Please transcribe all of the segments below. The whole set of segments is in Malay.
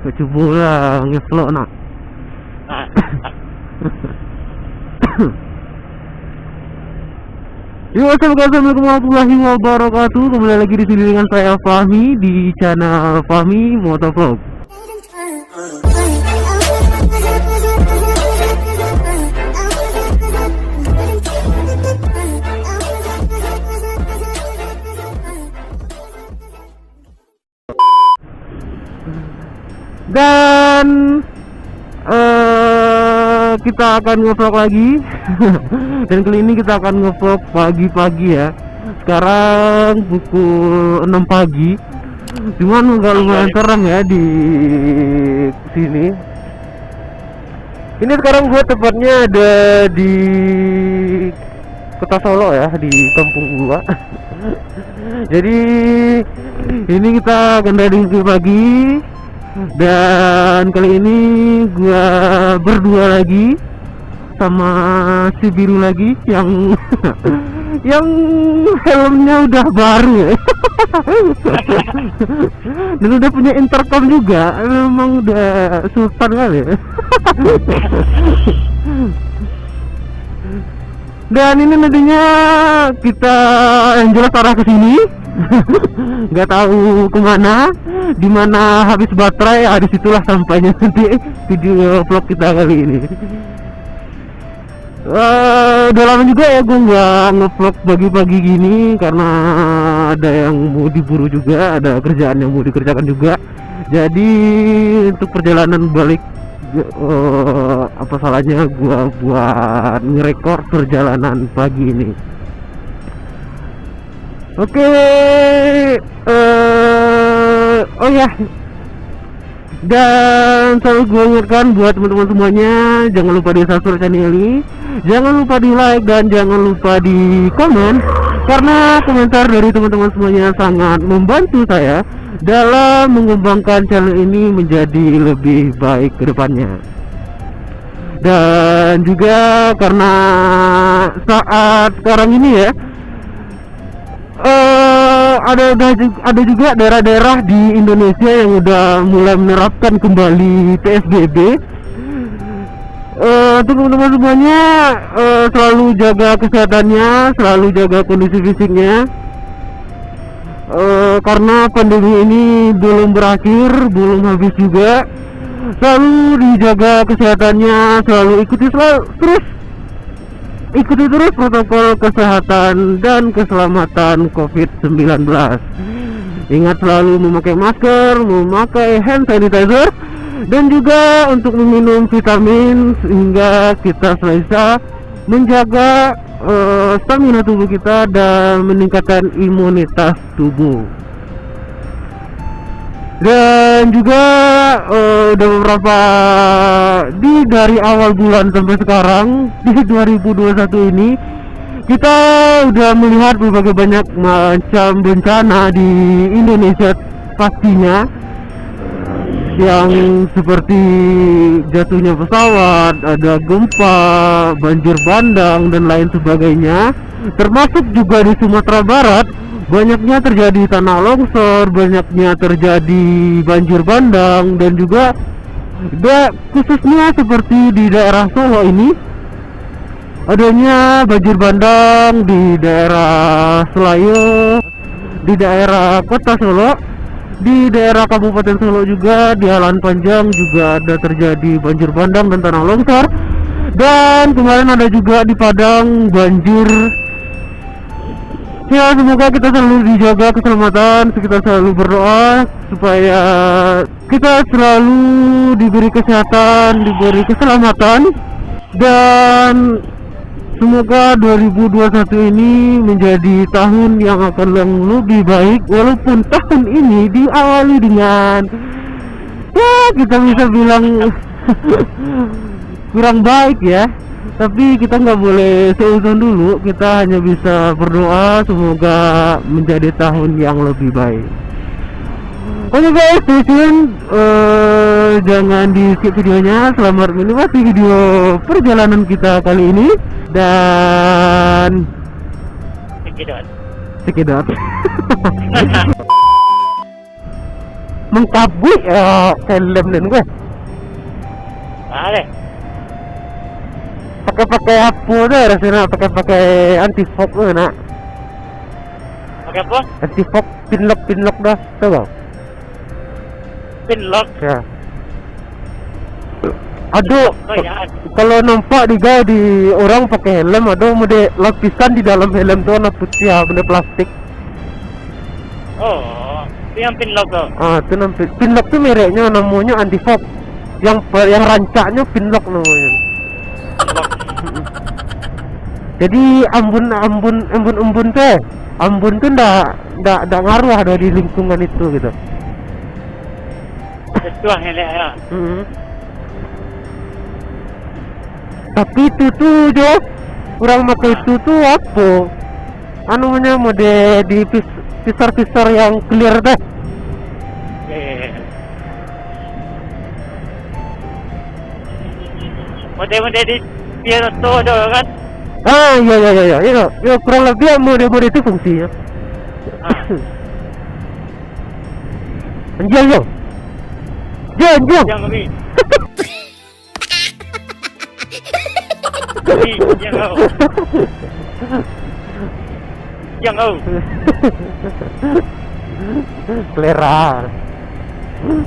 Coba lah ngeslok nak. Yo, assalamualaikum warahmatullahi wabarakatuh. Kembali lagi di sini dengan saya Fahmi di channel Fahmi Motovlog. Dan kita akan ngevlog lagi. Dan kali ini kita akan ngevlog pagi-pagi ya. Sekarang pukul 6 pagi. Cuman nggak lumayan terang ya di sini. Ini sekarang gue tepatnya ada di Kota Solo ya, di kampung gua. Jadi ini kita akan dari pagi. Dan kali ini gua berdua lagi sama si biru lagi yang yang helmnya udah baru ya. Dan udah punya intercom juga. Memang udah sultan kali ya. Dan ini nantinya kita yang jelas arah ke sini. Nggak tahu kemana, dimana habis baterai, disitulah sampainya nanti video vlog kita kali ini. Udah lama juga ya gue nggak ngevlog pagi-pagi gini karena ada yang mau diburu juga, ada kerjaan yang mau dikerjakan juga. Jadi untuk perjalanan balik, apa salahnya gua buat ngerekord perjalanan pagi ini. Oke, oh ya, dan selalu gue ingatkan buat teman-teman semuanya, jangan lupa di subscribe channel ini, jangan lupa di like, dan jangan lupa di komen, karena komentar dari teman-teman semuanya sangat membantu saya dalam mengembangkan channel ini menjadi lebih baik ke depannya. Dan juga karena saat sekarang ini ya, ada juga daerah-daerah di Indonesia yang udah mulai menerapkan kembali PSBB. Untuk teman-teman semuanya, selalu jaga kesehatannya, selalu jaga kondisi fisiknya, karena pandemi ini belum berakhir, belum habis juga. Selalu dijaga kesehatannya, selalu ikuti terus protokol kesehatan dan keselamatan COVID-19. Ingat selalu memakai masker, memakai hand sanitizer, dan juga untuk meminum vitamin sehingga kita bisa menjaga stamina tubuh kita dan meningkatkan imunitas tubuh. Dan juga udah beberapa dari awal bulan sampai sekarang di 2021 ini kita udah melihat berbagai banyak macam bencana di Indonesia pastinya, yang seperti jatuhnya pesawat, ada gempa, banjir bandang dan lain sebagainya. Termasuk juga di Sumatera Barat banyaknya terjadi tanah longsor, banyaknya terjadi banjir bandang, dan juga khususnya seperti di daerah Solo ini adanya banjir bandang di daerah Selayo, di daerah Kota Solo, di daerah Kabupaten Solo juga, di Jalan Panjang juga ada terjadi banjir bandang dan tanah longsor. Dan kemarin ada juga di Padang banjir. Ya, semoga kita selalu dijaga keselamatan, kita selalu berdoa supaya kita selalu diberi kesehatan, diberi keselamatan, dan semoga 2021 ini menjadi tahun yang akan lebih baik. Walaupun tahun ini diawali dengan kita bisa bilang kurang baik ya, tapi kita nggak boleh seuzon dulu. Kita hanya bisa berdoa semoga menjadi tahun yang lebih baik. Oke guys, stay tune, jangan di skip videonya. Selamat menikmati video perjalanan kita kali ini. Dan sekedot mengkabui helm dan gue Ada. pakai apa tuh rasanya pakai anti fog tuh nak Pakai apa? anti fog pinlock dah tahu gak? Pinlock. Ya aduh Oh ya. kalau nampak di orang pakai helm ada mode lapisan di dalam helm tuh warna putih ya benda plastik. Oh, itu yang pinlock tuh. Itu nampak pinlock tuh mereknya namanya anti fog yang rancaknya pinlock namanya. Jadi ambun tuh ndak ngaruh ada di lingkungan itu gitu. Sesuai ya. Tapi itu tuh Jo, kurang pakai itu tuh apa? Namanya mode di pisar yang clear deh. Mode di piano tuh kan? Iya, kurang lebih mode itu fungsinya. Anjing Jo. Yang lebih. Yang Selera.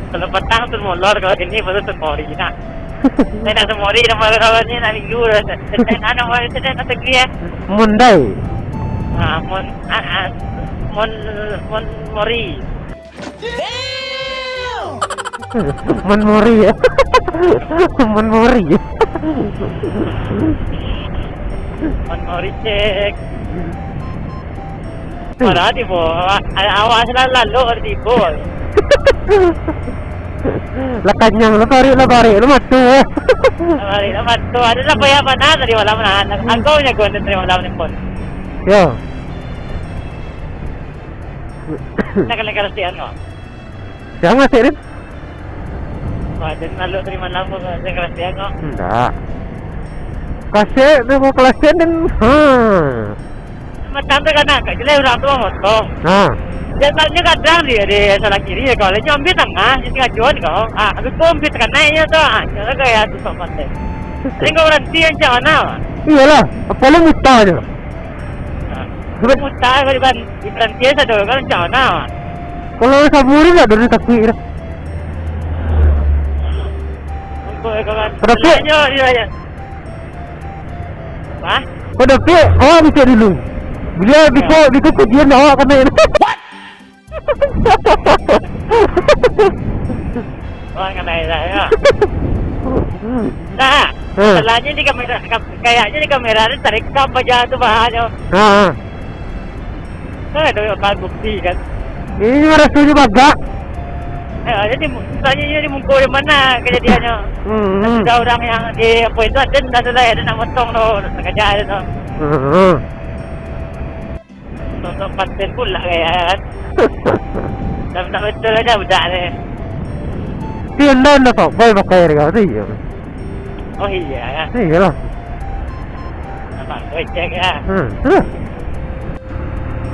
Kalau petang tuh molor kalau ini baru semori nak. Saya nak semori nama kalau ni nak minggu dah. Saya nak nama saya nak tegri. Mondai. Mon mori. Menmori ya. Menmori. Mon mori cek. Parah di bawah. Awas lalu di bawah. Lah kanyang lo bari lo matu. Mari naman to. Ano na kaya pa na? Dari wala man. Ang go niya gawin dari wala man pon. Yo. Nakalagalastian ko. Jangan masih Rin. Dan lalu terima lang po sa kalastian ko. Enggak. Kasih mau kelasnya dan Matanda ka na. Kaya orang tua motong. Dan malnya kadang di salah kiri ya kalau nyambi tengah jadi ngajuan kau. Aku kompet kan naiknya tuh. Jangan kayak tuh sobat deh. Ini kau berhenti yang jangan Iyalah, apa lo muta aja. Muta kalau di berhenti aja tuh kan jangan Kalau saburi nggak dari takwi. Untuk kawan. Berapa? Iya. Wah? Kau dapat? Oh bisa dulu. Bila biko kajian awak kena ini. Wah kena ya. Nah, salahnya di kamera, kayaknya di kamera ini tarik aja tuh bahannya. Kan ada bukti kan. Ini rasanya bagak. Jadi misalnya ini mungkul mana kejadiannya. Ada orang yang di apa itu ada nama tong lo kerja itu. Untuk paten pula kayak kan. Tak betul aja budak ni. Dia anda tak boleh pakai harga tu ya. Oh iya ya. Iyalah. Nampak gue cek ya.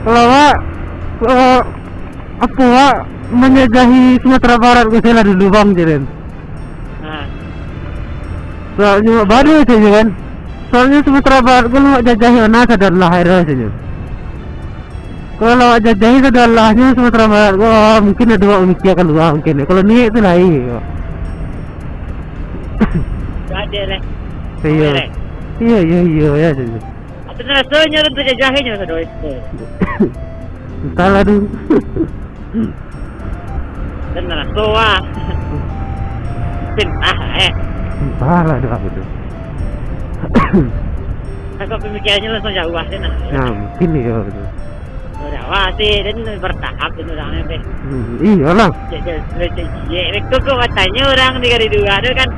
Kalau apa menjajahi Sumatera Barat gue salah dulu bang Jiren. Soalnya baru saja kan. Soalnya Sumatera Barat gue mau jajahi anak dan lahir saja. Kalau jajahi sedalahnya Sumatera Barat gue mungkin ada dua memikirkan dua mungkin. Kalau ni itu lain. Ada lah. Iya ya saja. Atau rasanya tu jajahinya sudah itu. Salah dulu. Dan rasoa. Pintar Salah dah aku tu. Aku pemikirannya langsung jauh aja nah. Nah mungkin ya betul. Wah sih dan bertahap itu orangnya deh. Iyalah. Itu kok katanya orang di kali dua ada kan.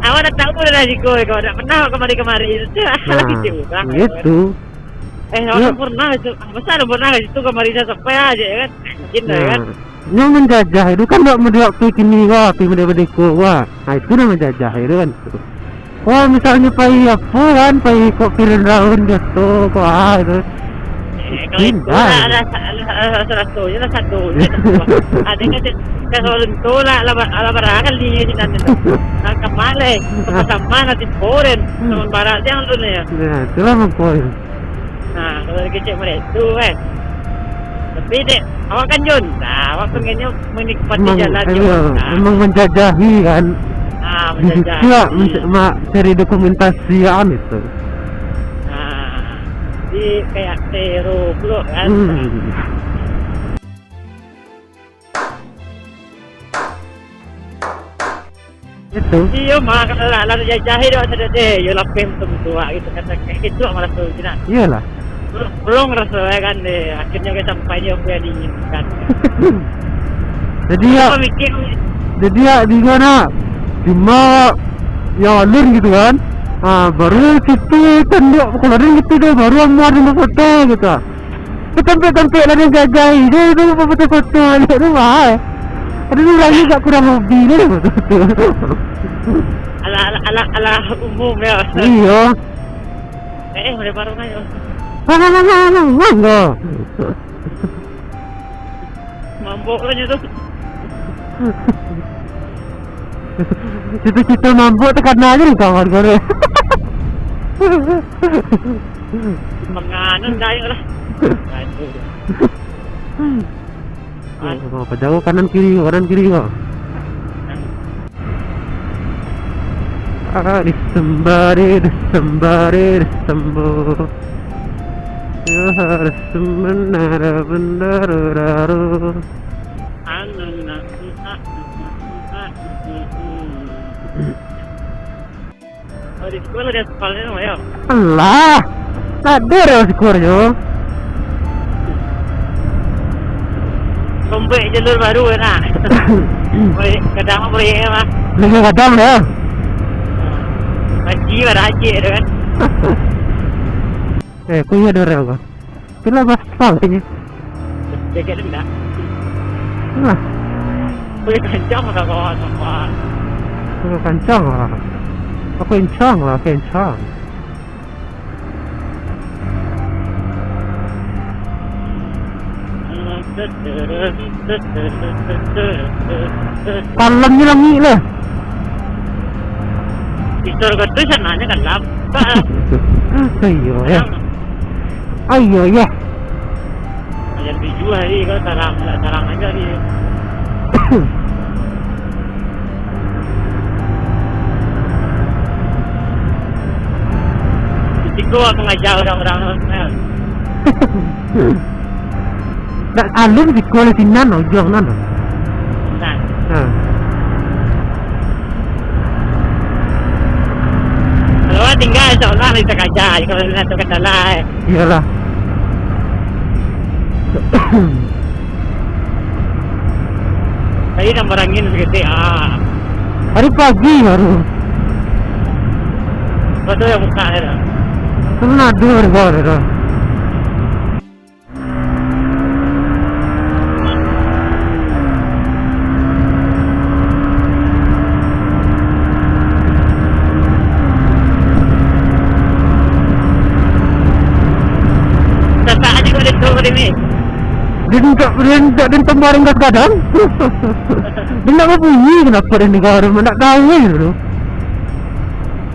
Awak dah tahu dah risiko kau dah pernah kemari itu lagi gitu. Itu. Orang pernah itu. Masa ada pernah itu kemari sampai aja kan. Mungkin kan. Yang menjajah itu kan tak mendiak kini wah, beda-beda wah. Nah itu namanya menjajah itu kan. Wah misalnya pai apa kan, pai kok piring daun gitu, kok itu. Kalau itu lah salah satunya lah satu. Ada kan kalau itu lah barakan dia di nanti. Nah kemana? Sama nanti foreign sama barat yang tu ni. Nah, itulah poin. Nah kalau kecil mereka tu kan. Tapi dek, awak kan Jun. Nah, awak pengennya menikmati jalan Jun. Memang menjajahi kan. Menjajahi. Iya, cari dokumentasian itu. Nah, di kayak seru pula kan. Itu. Iya, mak kalau lalu jajahi dia ada deh, yo lapem tua gitu kata kayak gitu malah tuh jinak. Iyalah. Belum rasa kan deh, akhirnya kita sampai dia apa yang diinginkan. Jadi ya di mana? Di yang alur gitu kan. Baru situ tanduk keluarin gitu deh, baru amuar di foto gitu. Sampai lagi jajahi, dia itu foto-foto itu mah. Ada lagi gak kurang lebih nih foto. Ala umum ya. Iya. Mulai baru aja. Enggak. Mabuk aja tuh. Cita-cita mabuk tekan aja di kamar gue. Menganun kayu lah. Apa jauh kanan kiri kok. Desember. Ya harus benar. Oh, di sekolah ada sekolahnya nama ya? Allah, ada ya sekolahnya. Rombak jalur baru kan? Kadang boleh ya mah? Kadang ya. Haji itu kan? Kuya ada rel kan? Kena basal ini. Jaga dulu dah. Nah, boleh kencang tak kau sampai? Kencang lah. Kencang. Kalamnya lagi lah. Itu tu sananya kan lapa. Ayo ya. Yang dijual ni kau tarang aja ni. Tiga aku ngajar orang-orang. Nak alun di sekolah sinan ojong nana. Nah. Kalau tinggal seolah kita kajar, kalau nak tu kata lah. Iyalah. Tadi nampak angin segitu Hari pagi baru. Betul yang muka ada. Kena dua baru. Dia kemarin kadang. Dia nak bunyi kenapa dia negara nak tahu dulu.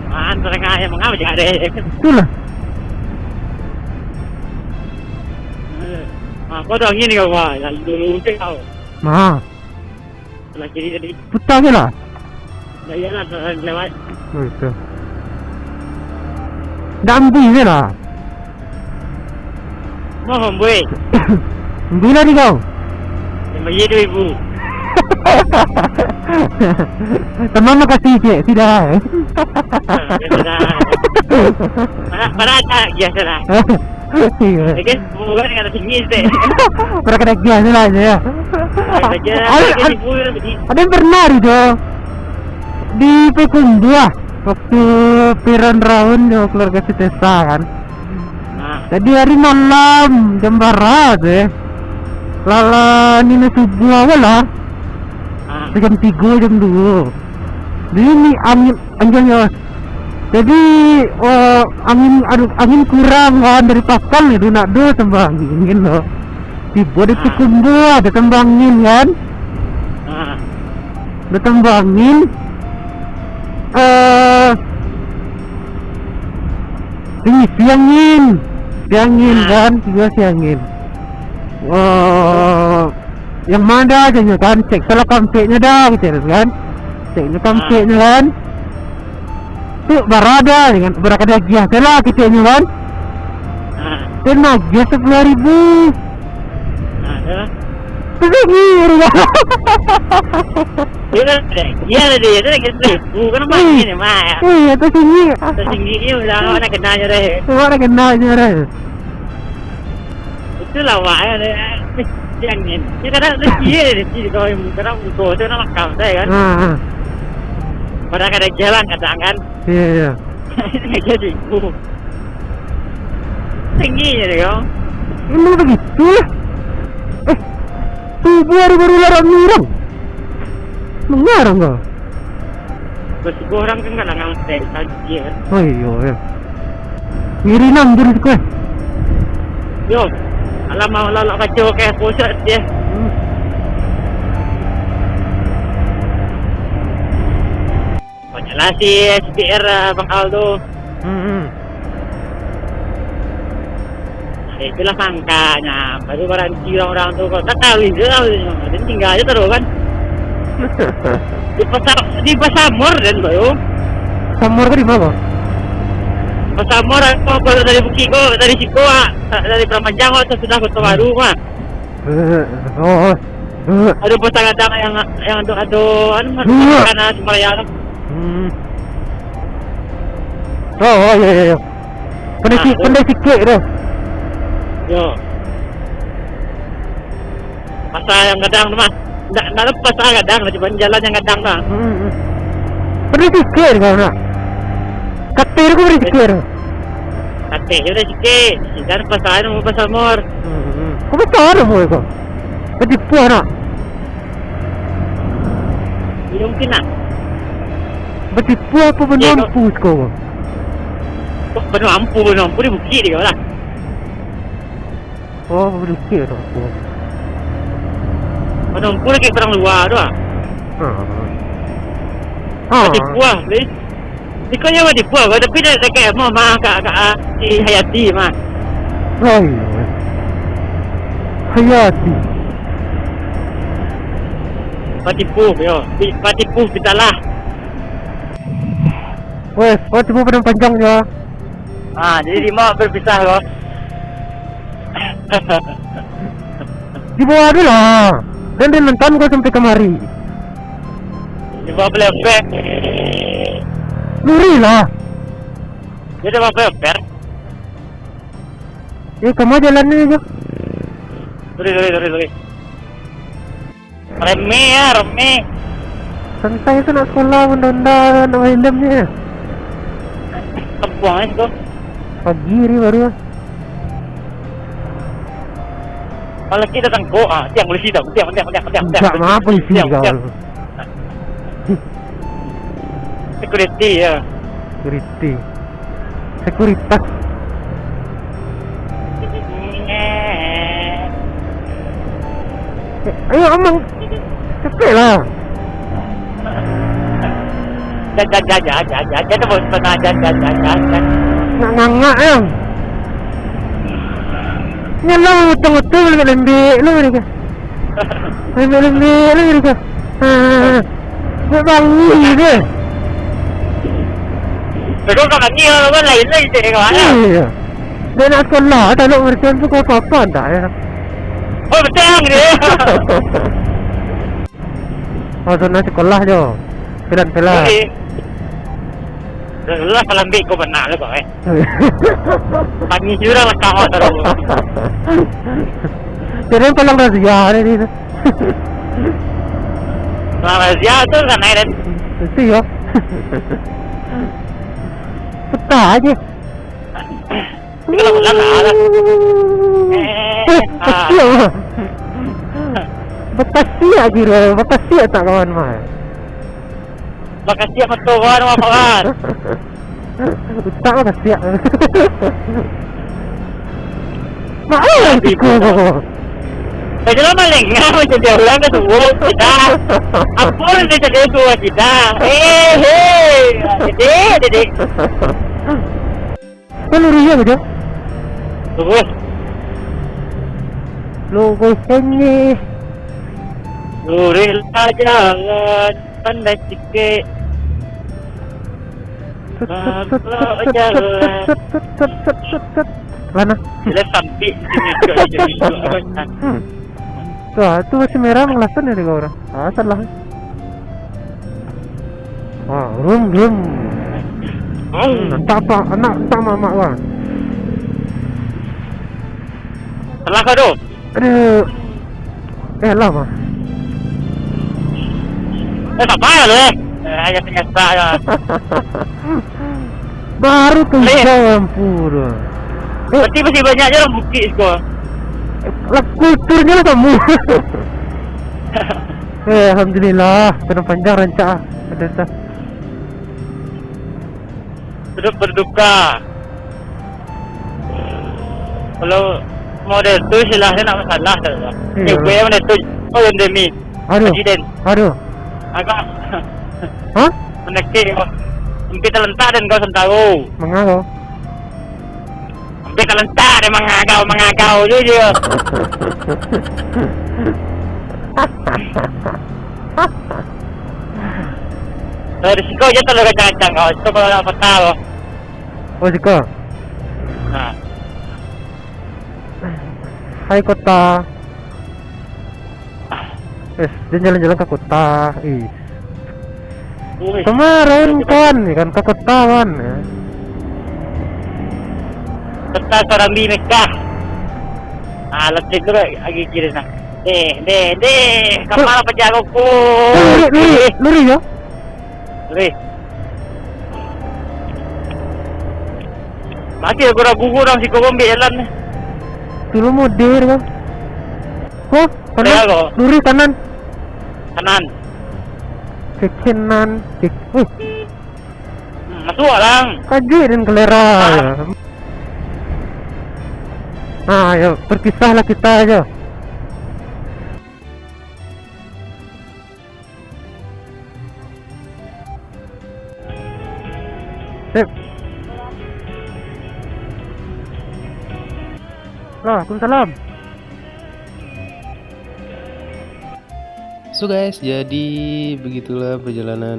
Antara kaya mengapa jadi? Itulah. Kau dah ini kau wah, dulu untuk kau. Sebelah kiri tadi. Putar je lah. Dah iyalah lewat. Itu. Dah ambil je lah. Mau ambil. Ambil lah ni kau. Yang bagi RM2,000. Teman makasih cik, sudah. Para tak biasa lah. Okey, bukan dengan tinggi deh. Para kena biasa lah je. Ada yang pernah itu di Pekumbu waktu Piran Raun keluarga si Tessa kan. Jadi hari malam jam barat lala nina subuh awal lah. Jam 3 jam 2. Jadi ni angin anjangnya Jadi angin kurang kan dari pakal itu nak do tembangin loh. Tiba di kumbu ada tembangin kan? Ada tembangin. Ini siangin kan, juga siangin. Yang mana aja kan, cek salah kampeknya dah, gitu kan? Ceknya kampeknya kan? Tuh barada dengan berada giah salah kitanya kan? Kena giah 10.000. Tergir ya. Iya deh, itu lagi bukan main ini mah. Iya, tertinggi ini udah mana kenanya deh. Mana kenanya deh. Itu lawaknya deh. Jangan. Ya kadang dia di kalau kadang itu nama kau saya kan. Pada kadang jalan kadang kan. Iya. Ini jadi bu. Tinggi ya deh. Emang begitu? Tubuh baru larang-larang. Mengarang kau? Bos orang kan kadang saya saja. Oh iya. Mirinam dulu kau. Yo, alam mau lalu kacau kayak pusat dia. Banyak si SPR Bang Aldo. Itulah sangkanya, baru garansi orang-orang tuh kok tak tahu itu, dan tinggal aja terus kan. Di pasar Mor dan baru. Samor ke di mana? Pasar Mor aku dari Bukiko, dari Siko, dari Pramanjang atau sudah Kota Baru mah. Ada pasar kadang yang adu karena Semarang. Oh iya. Pandai sikit dah. Yo. Pasar yang kadang mah, nak lepas kadang, cuma jalan yang kadang mah. Pandai sikit kau nak. Katir kau beri sikit. Katir udah sikit. Dan pasar mau pasar Mor. Kau pasar apa kau? Ketipu nak. Tidak mungkin nak. Ketipu apa penampu kau? Penampu di bukit dia lah. Oh, bukit aku. Penampu lagi perang luar tu ah. Tipu ah, ni. Dikanya mah tipu ah, tapi dah dekat mah kak si Hayati mah. Oh, Hayati. Patipu yo, patipu kita lah. Weh, patipu pada panjangnya. Jadi lima berpisah loh. Di bawah dulu lah. Dan dia nonton kau sampai kemari. Di bawah belepek. Luri lah. Dia dah bawah belepek. Kamu jalan ni aja. Luri. Reme ya, reme. Santai tu nak sekolah benda-benda nak film ni. Tempuang itu. Pagi ni baru. Kalau kita datang kau, tiang polisi dah, tiang. Tak maaf polisi kau. Security ya. Sekuritas. Ayo amang. Cepet lah. Jangan bos pernah jangan. Nak ngangak ya. Nyala utang-utang dengan lembik lu mereka. Lembik lu mereka. Buat bangun dia. Pero kau ni orang lain je kau ada. Iya. Dia nak sekolah, tak nak mereka tu kau apa tak ya. Oh betul dia. Oh tu nak sekolah je. Pelan-pelan. Lah kalau ambil kau benar lah kau Pagi juga lah kau terus. Jadi palang razia ni. Razia tu kan ada. Mesti ya. Petah aje. Kalau benar ada. Betasia kira, betasia tak kawan mah. Makasih apa tuan apa kan? Utak mah kasih. Maaf Tiko. Pwede naman maling nga, jadi ulang ke tubuh kita. Apa yang jadi tua kita? Dede. Kan lurinya gitu. Tubuh. Logo seni. Lurilah jangan pandai sikit. Mana? Sila sampai sini juga. Tuh, itu masih merah mengelasan ya tiga orang. Asal lah. Wah, rum. Tak apa, anak tak mama wah. Salah kau tu. Aduh. Lama. Tak payah lu hanya ternyata ya. Baru tuh ampun. Berarti masih banyak aja orang bukit kau. Lah kulturnya lah kamu. Alhamdulillah, kena panjang rancak. Ada. Sudah berduka. Kalau model tu silahkan nak masalah tak. Gue yang model tu, oh yang demi. Presiden. Aduh. Agak. Hah? Menekik. Hampir terlentak dan kau sentahu. Mengapa? Hampir terlentak dan mengagau je. Risiko je terlalu kacang-kacang kau. Itu kalau nak patah kau. Oh, Jika. Nah. Hai kota. Dia jalan-jalan ke kota. Kemarin kan ke kota kan. Kota Sarambi Mekah. Letih tu lagi kira nak. Kapal apa jago ku? Luri ya? Luri. Mati aku ragu orang si kau ambil jalan ni. Dulu modern kan? Oh, kanan. Luri kanan. Kanan. Ke kanan. Masuk orang. Kaji dan kelera. Ya berpisahlah kita aja. Sip. Waalaikumsalam. So guys, jadi begitulah perjalanan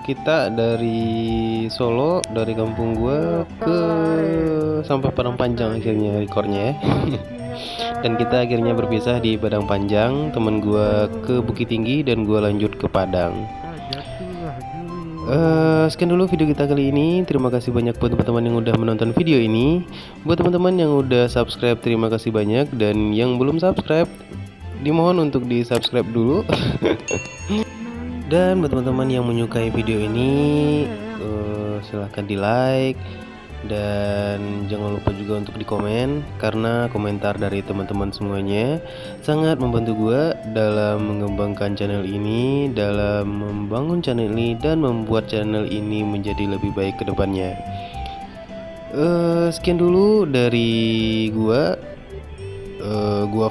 kita dari Solo, dari kampung gua ke sampai Padang Panjang akhirnya rekornya ya. Dan kita akhirnya berpisah di Padang Panjang. Temen gua ke Bukit Tinggi dan gua lanjut ke Padang. Sekian dulu video kita kali ini. Terima kasih banyak buat teman-teman yang udah menonton video ini. Buat teman-teman yang udah subscribe, terima kasih banyak. Dan yang belum subscribe, dimohon untuk di subscribe dulu. Dan buat teman-teman yang menyukai video ini, silahkan di like. Dan jangan lupa juga untuk di komen, karena komentar dari teman-teman semuanya sangat membantu gue dalam mengembangkan channel ini, dalam membangun channel ini, dan membuat channel ini menjadi lebih baik ke depannya. Sekian dulu dari gua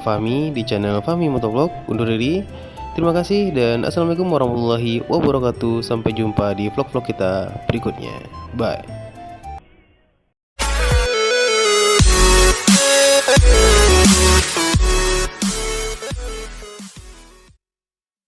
Fahmi di channel Fahmi Motovlog. Undur diri. Terima kasih dan assalamualaikum warahmatullahi wabarakatuh. Sampai jumpa di vlog-vlog kita berikutnya. Bye.